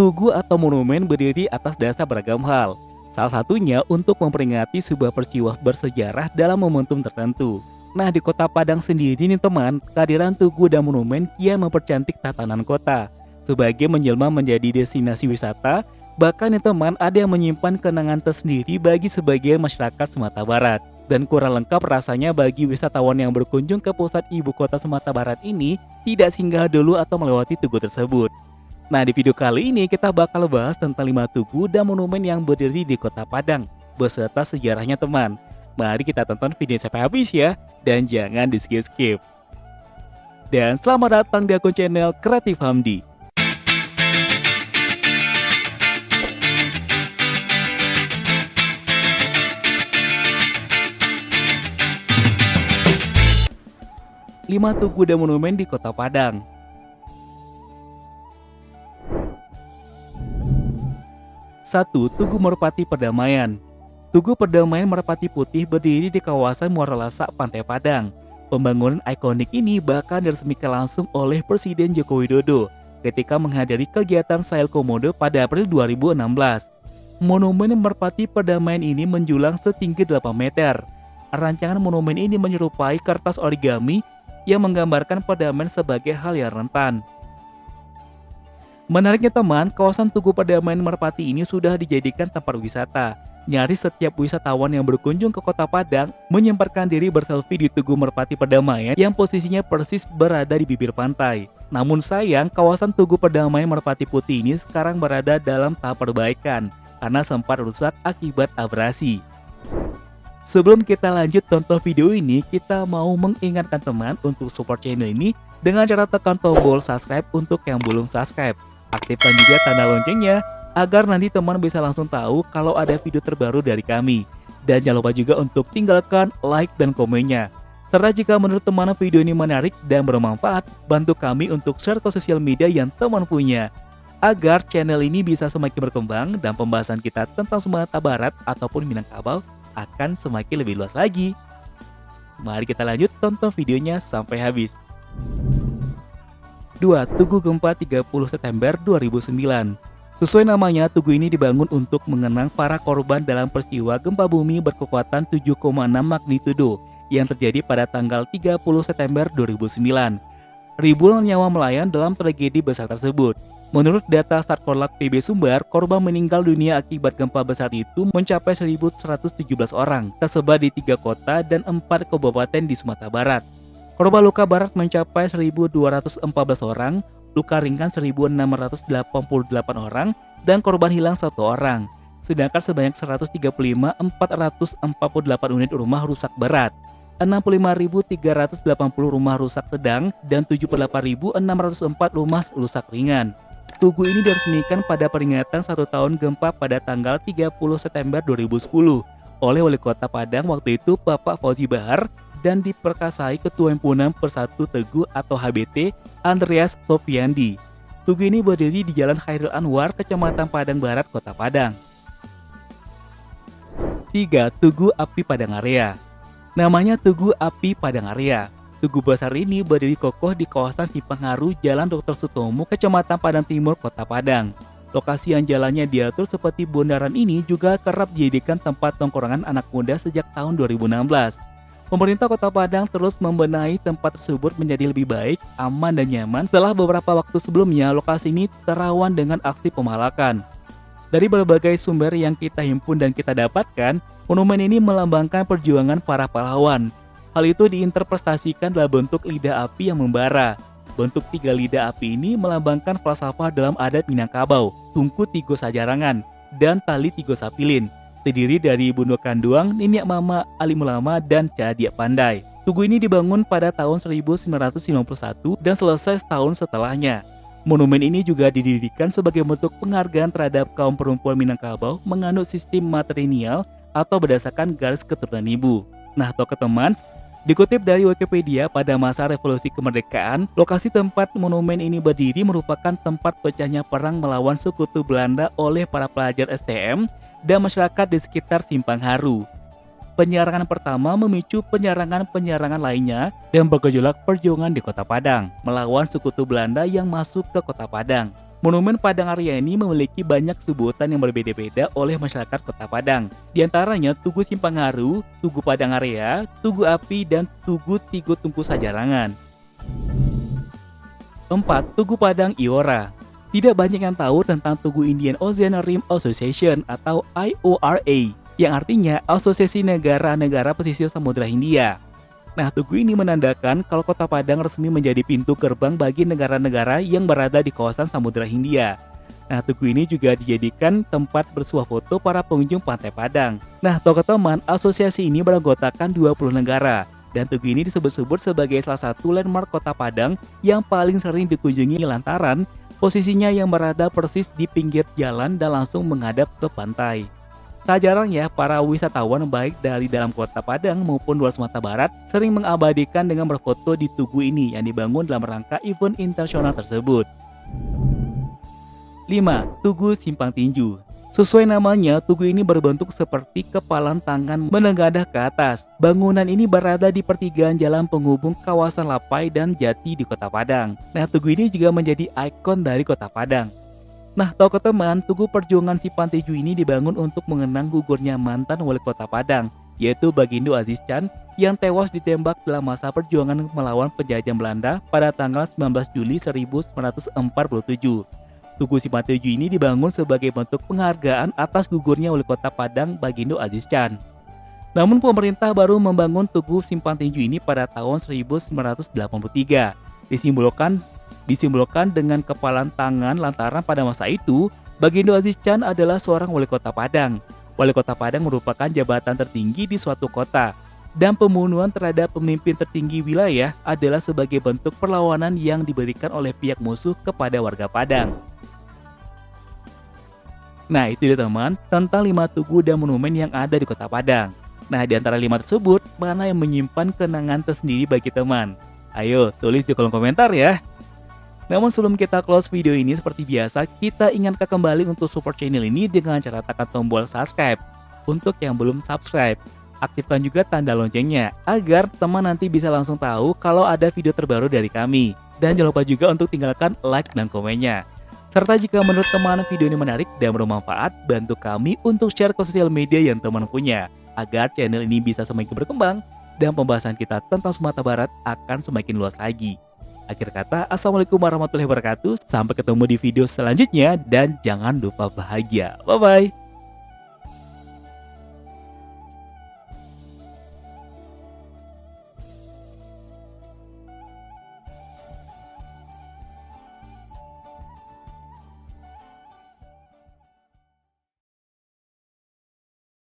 Tugu atau monumen berdiri atas dasar beragam hal. Salah satunya untuk memperingati sebuah peristiwa bersejarah dalam momentum tertentu. Nah, di Kota Padang sendiri nih teman, kehadiran tugu dan monumen kian mempercantik tatanan kota. Sebagai menjelma menjadi destinasi wisata, bahkan nih teman ada yang menyimpan kenangan tersendiri bagi sebagian masyarakat Sumatera Barat. Dan kurang lengkap rasanya bagi wisatawan yang berkunjung ke pusat ibu kota Sumatera Barat ini tidak singgah dulu atau melewati tugu tersebut. Nah, di video kali ini kita bakal bahas tentang 5 tugu dan monumen yang berdiri di Kota Padang beserta sejarahnya teman. Mari kita tonton video sampai habis ya, dan jangan di skip-skip. Dan selamat datang di akun channel Kreatif Hamdi. Lima tugu dan monumen di Kota Padang. 1. Tugu Merpati Perdamaian. Tugu Perdamaian Merpati Putih berdiri di kawasan Muara Lasak, Pantai Padang. Pembangunan ikonik ini bahkan diresmikan langsung oleh Presiden Joko Widodo ketika menghadiri kegiatan Sail Komodo pada April 2016. Monumen Merpati Perdamaian ini menjulang setinggi 8 meter. Rancangan monumen ini menyerupai kertas origami yang menggambarkan perdamaian sebagai hal yang rentan. Menariknya teman, kawasan Tugu Perdamaian Merpati ini sudah dijadikan tempat wisata. Nyaris setiap wisatawan yang berkunjung ke Kota Padang menyempatkan diri berselfie di Tugu Merpati Perdamaian yang posisinya persis berada di bibir pantai. Namun sayang, kawasan Tugu Perdamaian Merpati Putih ini sekarang berada dalam tahap perbaikan karena sempat rusak akibat abrasi. Sebelum kita lanjut tonton video ini, kita mau mengingatkan teman untuk support channel ini dengan cara tekan tombol subscribe untuk yang belum subscribe. Aktifkan juga tanda loncengnya agar nanti teman bisa langsung tahu kalau ada video terbaru dari kami. Dan jangan lupa juga untuk tinggalkan like dan komennya. Serta jika menurut teman video ini menarik dan bermanfaat, bantu kami untuk share ke sosial media yang teman punya, agar channel ini bisa semakin berkembang dan pembahasan kita tentang Sumatera Barat ataupun Minangkabau akan semakin lebih luas lagi. Mari kita lanjut tonton videonya sampai habis. 2. Tugu Gempa 30 September 2009. Sesuai namanya, tugu ini dibangun untuk mengenang para korban dalam peristiwa gempa bumi berkekuatan 7,6 magnitudo yang terjadi pada tanggal 30 September 2009. Ribuan nyawa melayang dalam tragedi besar tersebut. Menurut data Satkorlak PB Sumbar, korban meninggal dunia akibat gempa besar itu mencapai 1.117 orang, tersebar di 3 kota dan 4 kabupaten di Sumatera Barat. Korban luka berat mencapai 1.214 orang, luka ringan 1.688 orang, dan korban hilang 1 orang. Sedangkan sebanyak 135.448 unit rumah rusak berat, 65.380 rumah rusak sedang, dan 78.604 rumah rusak ringan. Tugu ini diresmikan pada peringatan 1 tahun gempa pada tanggal 30 September 2010 oleh Wali Kota Padang waktu itu Bapak Fauzi Bahar dan diperkasai Ketua Himpunan Persatu Teguh atau HBT Andreas Sofiandi. Tugu ini berdiri di Jalan Khairil Anwar, Kecamatan Padang Barat, Kota Padang. 3. Tugu Api Padang Area. Namanya Tugu Api Padang Area. Tugu besar ini berdiri kokoh di kawasan Cipangharu, Jalan Dr. Sutomo, Kecamatan Padang Timur, Kota Padang. Lokasi yang jalannya diatur seperti bundaran ini juga kerap dijadikan tempat tongkrongan anak muda sejak tahun 2016. Pemerintah Kota Padang terus membenahi tempat tersebut menjadi lebih baik, aman dan nyaman setelah beberapa waktu sebelumnya lokasi ini terawan dengan aksi pemalakan. Dari berbagai sumber yang kita himpun dan kita dapatkan, monumen ini melambangkan perjuangan para pahlawan. Hal itu diinterpretasikan dalam bentuk lidah api yang membara. Bentuk 3 lidah api ini melambangkan falsafah dalam adat Minangkabau, tungku tigo sajarangan, dan tali tigo sapilin. Terdiri dari Bundo Kanduang, Niniak Mama, Alim Ulama, dan Cadia Pandai. Tugu ini dibangun pada tahun 1991 dan selesai setahun setelahnya. Monumen ini juga didirikan sebagai bentuk penghargaan terhadap kaum perempuan Minangkabau menganut sistem matrilineal atau berdasarkan garis keturunan ibu. Nah, tokoh teman, dikutip dari Wikipedia, pada masa revolusi kemerdekaan, lokasi tempat monumen ini berdiri merupakan tempat pecahnya perang melawan sekutu Belanda oleh para pelajar STM dan masyarakat di sekitar Simpang Haru. Penyerangan pertama memicu penyerangan-penyerangan lainnya dan bergejolak perjuangan di Kota Padang melawan sekutu Belanda yang masuk ke Kota Padang. Monumen Padang Arya ini memiliki banyak sebutan yang berbeda-beda oleh masyarakat Kota Padang. Di antaranya Tugu Simpangharu, Tugu Padang Arya, Tugu Api, dan Tugu Tigo Tungku Sajarangan. 4. Tugu Padang Iora. Tidak banyak yang tahu tentang Tugu Indian Ocean Rim Association atau IORA, yang artinya Asosiasi Negara-Negara Pesisir Samudra Hindia. Nah, tugu ini menandakan kalau Kota Padang resmi menjadi pintu gerbang bagi negara-negara yang berada di kawasan Samudra Hindia. Nah, tugu ini juga dijadikan tempat bersuah foto para pengunjung Pantai Padang. Nah, teman, asosiasi ini beranggotakan 20 negara. Dan tugu ini disebut-sebut sebagai salah satu landmark Kota Padang yang paling sering dikunjungi lantaran posisinya yang berada persis di pinggir jalan dan langsung menghadap ke pantai. Tak jarang ya, para wisatawan baik dari dalam Kota Padang maupun luar Sumatera Barat sering mengabadikan dengan berfoto di tugu ini yang dibangun dalam rangka event internasional tersebut. 5. Tugu Simpang Tinju. Sesuai namanya, tugu ini berbentuk seperti kepalan tangan menengadah ke atas. Bangunan ini berada di pertigaan jalan penghubung kawasan Lapai dan Jati di Kota Padang. Nah, tugu ini juga menjadi ikon dari Kota Padang. Nah, tahu teman, Tugu Perjuangan Simpang Tinju ini dibangun untuk mengenang gugurnya mantan wali kota Padang, yaitu Bagindo Aziz Can, yang tewas ditembak dalam masa perjuangan melawan penjajah Belanda pada tanggal 19 Juli 1947. Tugu Simpang Tinju ini dibangun sebagai bentuk penghargaan atas gugurnya wali kota Padang Bagindo Aziz Can. Namun pemerintah baru membangun Tugu Simpang Tinju ini pada tahun 1983. Disimbolkan dengan kepalan tangan lantaran pada masa itu, Bagindo Aziz Can adalah seorang wali kota Padang. Wali kota Padang merupakan jabatan tertinggi di suatu kota, dan pembunuhan terhadap pemimpin tertinggi wilayah adalah sebagai bentuk perlawanan yang diberikan oleh pihak musuh kepada warga Padang. Nah, itu dia teman, tentang 5 tugu dan monumen yang ada di Kota Padang. Nah, di antara 5 tersebut, mana yang menyimpan kenangan tersendiri bagi teman? Ayo, tulis di kolom komentar ya. Namun sebelum kita close video ini, seperti biasa, kita ingatkan kembali untuk support channel ini dengan cara tekan tombol subscribe. Untuk yang belum subscribe, aktifkan juga tanda loncengnya, agar teman nanti bisa langsung tahu kalau ada video terbaru dari kami. Dan jangan lupa juga untuk tinggalkan like dan komennya. Serta jika menurut teman video ini menarik dan bermanfaat, bantu kami untuk share ke sosial media yang teman punya, agar channel ini bisa semakin berkembang, dan pembahasan kita tentang Sumatera Barat akan semakin luas lagi. Akhir kata, assalamualaikum warahmatullahi wabarakatuh. Sampai ketemu di video selanjutnya dan jangan lupa bahagia. Bye-bye.